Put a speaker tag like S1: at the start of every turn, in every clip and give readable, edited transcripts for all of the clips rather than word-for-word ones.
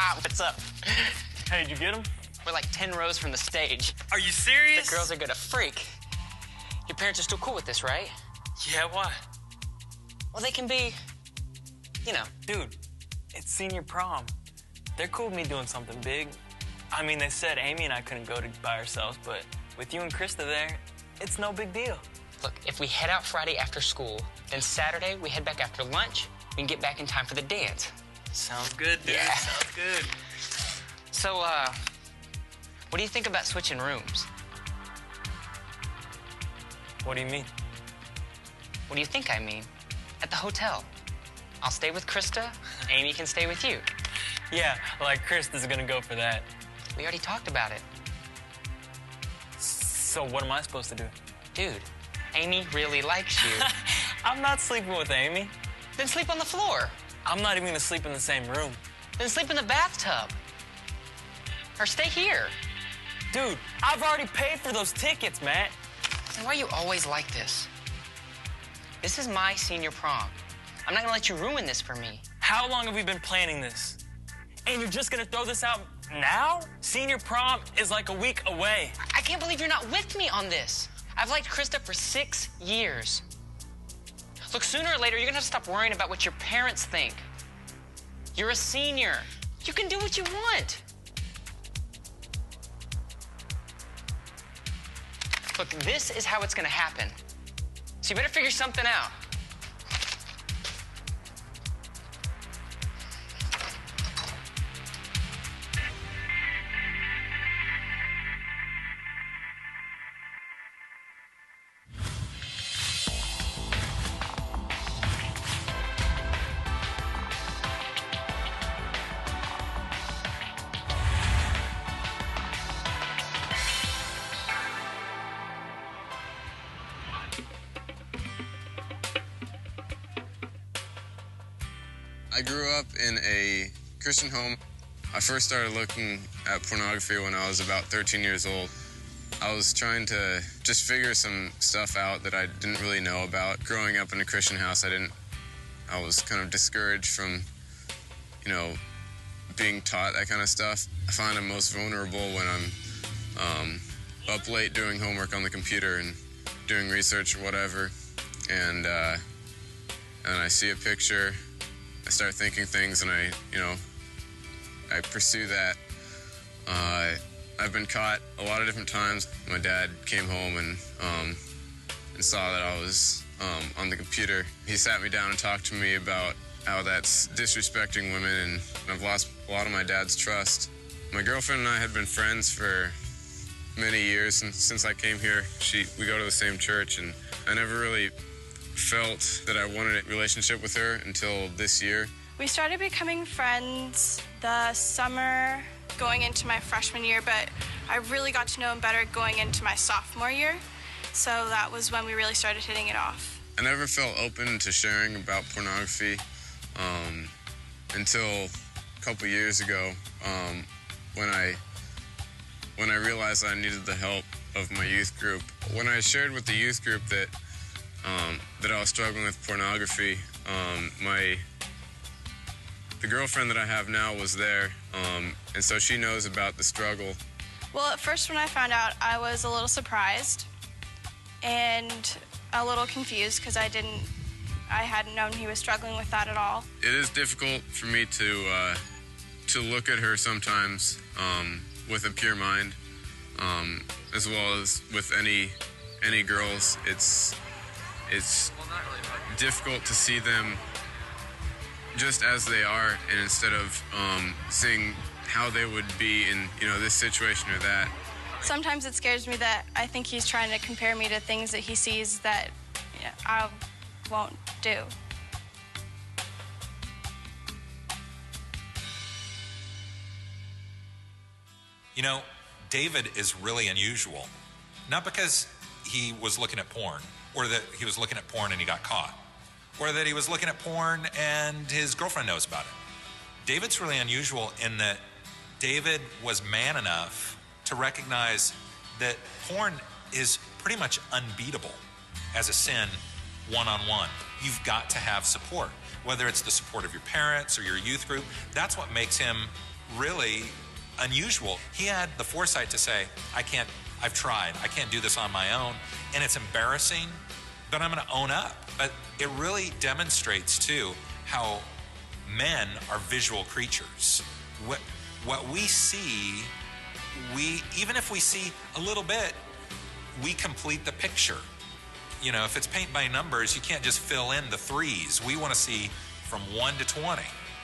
S1: What's up?
S2: Hey, did you get him?
S1: We're like 10 rows from the stage.
S2: Are you serious?
S1: The girls are gonna freak. Your parents are still cool with this, right?
S2: Yeah, why?
S1: Well, they can be, you know.
S2: Dude, it's senior prom. They're cool with me doing something big. I mean, they said Amy and I couldn't go by ourselves, but with you and Krista there, it's no big deal.
S1: Look, if we head out Friday after school, then Saturday we head back after lunch, we can get back in time for the dance.
S2: Sounds good, dude.
S1: Yeah.
S2: Sounds good.
S1: So, what do you think about switching rooms?
S2: What do you mean?
S1: What do you think I mean? At the hotel. I'll stay with Krista, Amy can stay with you.
S2: Yeah, like Krista's gonna go for that.
S1: We already talked about it.
S2: So what am I supposed to do?
S1: Dude, Amy really likes you.
S2: I'm not sleeping with Amy.
S1: Then sleep on the floor.
S2: I'm not even gonna sleep in the same room.
S1: Then sleep in the bathtub. Or stay here.
S2: Dude, I've already paid for those tickets, Matt.
S1: Then why are you always like this? This is my senior prom. I'm not gonna let you ruin this for me.
S2: How long have we been planning this? And you're just gonna throw this out now? Senior prom is like a week away.
S1: I can't believe you're not with me on this. I've liked Krista for 6 years. Look, sooner or later, you're gonna have to stop worrying about what your parents think. You're a senior. You can do what you want. Look, this is how it's gonna happen. So you better figure something out.
S3: I grew up in a Christian home. I first started looking at pornography when I was about 13 years old. I was trying to just figure some stuff out that I didn't really know about. Growing up in a Christian house, I was kind of discouraged from, being taught that kind of stuff. I find I'm most vulnerable when I'm up late doing homework on the computer and doing research or whatever, and I see a picture. I start thinking things, and I pursue that. I've been caught a lot of different times. My dad came home and saw that I was on the computer. He sat me down and talked to me about how that's disrespecting women, and I've lost a lot of my dad's trust. My girlfriend and I had been friends for many years, and since I came here, we go to the same church, and I never really felt that I wanted a relationship with her until this year.
S4: We started becoming friends the summer going into my freshman year, but I really got to know him better going into my sophomore year. So that was when we really started hitting it off.
S3: I never felt open to sharing about pornography until a couple years ago when I realized I needed the help of my youth group. When I shared with the youth group that I was struggling with pornography, the girlfriend that I have now was there, and so she knows about the struggle.
S4: Well, at first when I found out, I was a little surprised and a little confused because I hadn't known he was struggling with that at all.
S3: It is difficult for me to look at her sometimes with a pure mind, as well as with any girls. It's difficult to see them just as they are, and instead of seeing how they would be in this situation or that.
S4: Sometimes it scares me that I think he's trying to compare me to things that he sees that I won't do.
S5: David is really unusual. Not because he was looking at porn, or that he was looking at porn and he got caught, or that he was looking at porn and his girlfriend knows about it. David's really unusual in that David was man enough to recognize that porn is pretty much unbeatable as a sin one-on-one. You've got to have support, whether it's the support of your parents or your youth group. That's what makes him really unusual. He had the foresight to say, I've tried, I can't do this on my own, and it's embarrassing, but I'm going to own up. But it really demonstrates, too, how men are visual creatures. What we see, even if we see a little bit, we complete the picture. You know, if it's paint by numbers, you can't just fill in the threes. We want to see from 1 to 20.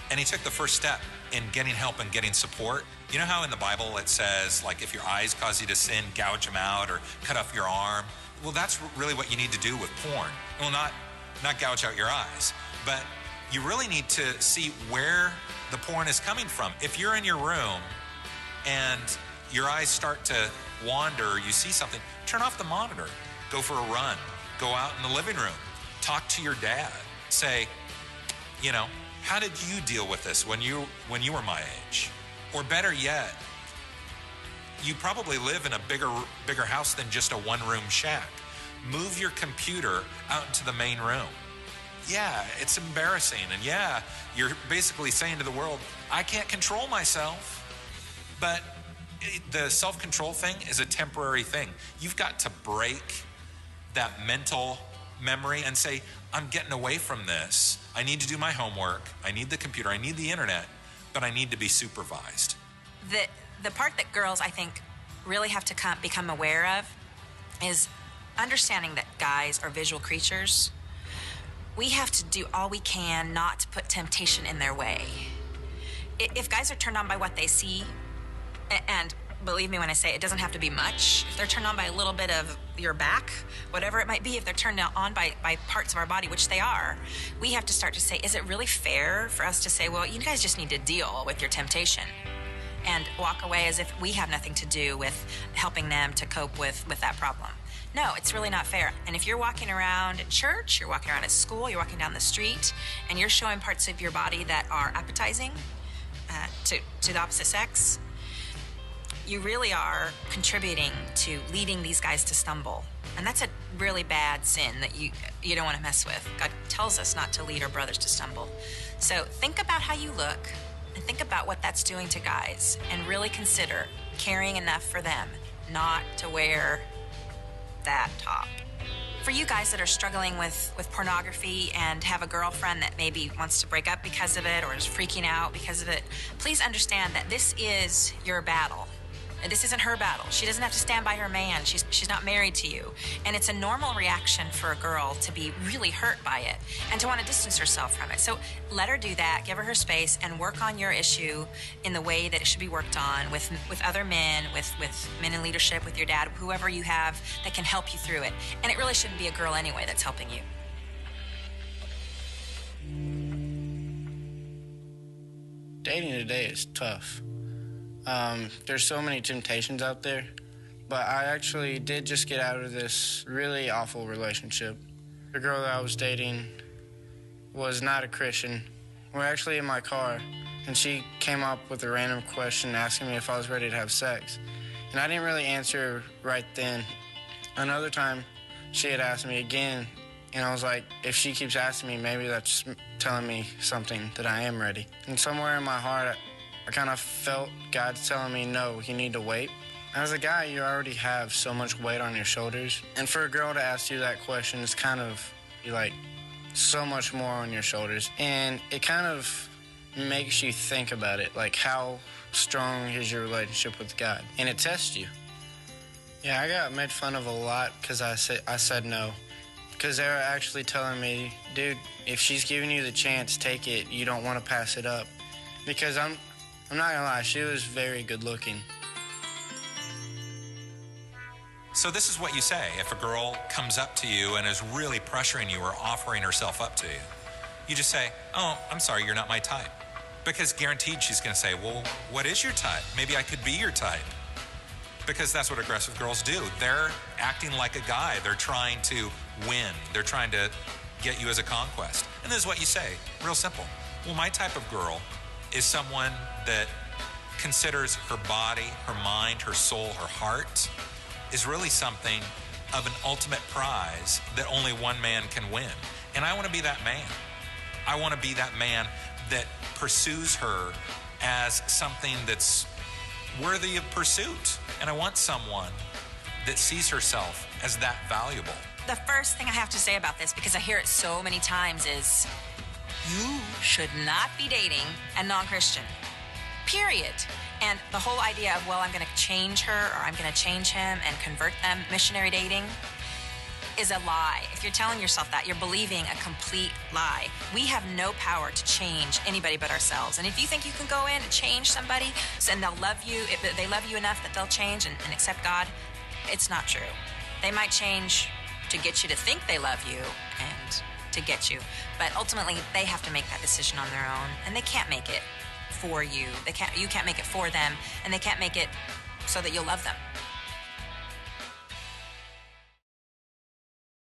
S5: And he took the first step in getting help and getting support. You know how in the Bible it says, like, if your eyes cause you to sin, gouge them out or cut off your arm? Well, that's really what you need to do with porn. Well, not gouge out your eyes, but you really need to see where the porn is coming from. If you're in your room and your eyes start to wander, you see something, turn off the monitor, go for a run, go out in the living room, talk to your dad, say, you know, how did you deal with this when you were my age? Or better yet, you probably live in a bigger house than just a one-room shack. Move your computer out into the main room. Yeah, it's embarrassing. And yeah, you're basically saying to the world, I can't control myself. But the self-control thing is a temporary thing. You've got to break that mental memory and say, I'm getting away from this. I need to do my homework. I need the computer. I need the internet, but I need to be supervised.
S6: The part that girls, I think, really have to become aware of is understanding that guys are visual creatures. We have to do all we can not to put temptation in their way. If guys are turned on by what they see, and believe me when I say it doesn't have to be much, if they're turned on by a little bit of your back, whatever it might be, if they're turned on by parts of our body, which they are, we have to start to say, is it really fair for us to say, well, you guys just need to deal with your temptation and walk away as if we have nothing to do with helping them to cope with that problem? No, it's really not fair. And if you're walking around at church, you're walking around at school, you're walking down the street, and you're showing parts of your body that are appetizing to the opposite sex, you really are contributing to leading these guys to stumble. And that's a really bad sin that you don't want to mess with. God tells us not to lead our brothers to stumble. So think about how you look and think about what that's doing to guys and really consider caring enough for them not to wear that top. For you guys that are struggling with pornography and have a girlfriend that maybe wants to break up because of it or is freaking out because of it, please understand that this is your battle. This isn't her battle. She doesn't have to stand by her man. She's not married to you. And it's a normal reaction for a girl to be really hurt by it and to want to distance herself from it. So let her do that, give her space, and work on your issue in the way that it should be worked on with other men, with men in leadership, with your dad, whoever you have that can help you through it. And it really shouldn't be a girl anyway that's helping you.
S7: Dating today is tough. There's so many temptations out there, but I actually did just get out of this really awful relationship. The girl that I was dating was not a Christian. We're actually in my car, and she came up with a random question asking me if I was ready to have sex. And I didn't really answer right then. Another time, she had asked me again, and I was like, if she keeps asking me, maybe that's telling me something that I am ready. And somewhere in my heart, I kind of felt God telling me, no, you need to wait. As a guy, you already have so much weight on your shoulders. And for a girl to ask you that question, it's kind of like so much more on your shoulders. And it kind of makes you think about it, like how strong is your relationship with God? And it tests you. Yeah, I got made fun of a lot because I said no. Because they were actually telling me, dude, if she's giving you the chance, take it. You don't want to pass it up. Because I'm not gonna lie, she was very good looking.
S5: So this is what you say if a girl comes up to you and is really pressuring you or offering herself up to you. You just say, oh, I'm sorry, you're not my type. Because guaranteed she's gonna say, well, what is your type? Maybe I could be your type. Because that's what aggressive girls do. They're acting like a guy. They're trying to win. They're trying to get you as a conquest. And this is what you say, real simple. Well, my type of girl is someone that considers her body, her mind, her soul, her heart is really something of an ultimate prize that only one man can win. And I want to be that man. I want to be that man that pursues her as something that's worthy of pursuit. And I want someone that sees herself as that valuable.
S6: The first thing I have to say about this, because I hear it so many times, is you should not be dating a non-Christian, period. And the whole idea of, well, I'm going to change her or I'm going to change him and convert them, missionary dating, is a lie. If you're telling yourself that, you're believing a complete lie. We have no power to change anybody but ourselves. And if you think you can go in and change somebody and they'll love you, if they love you enough that they'll change and accept God, it's not true. They might change to get you to think they love you and to get you. But ultimately, they have to make that decision on their own, and they can't make it for you. You can't make it for them, and they can't make it so that you'll love them.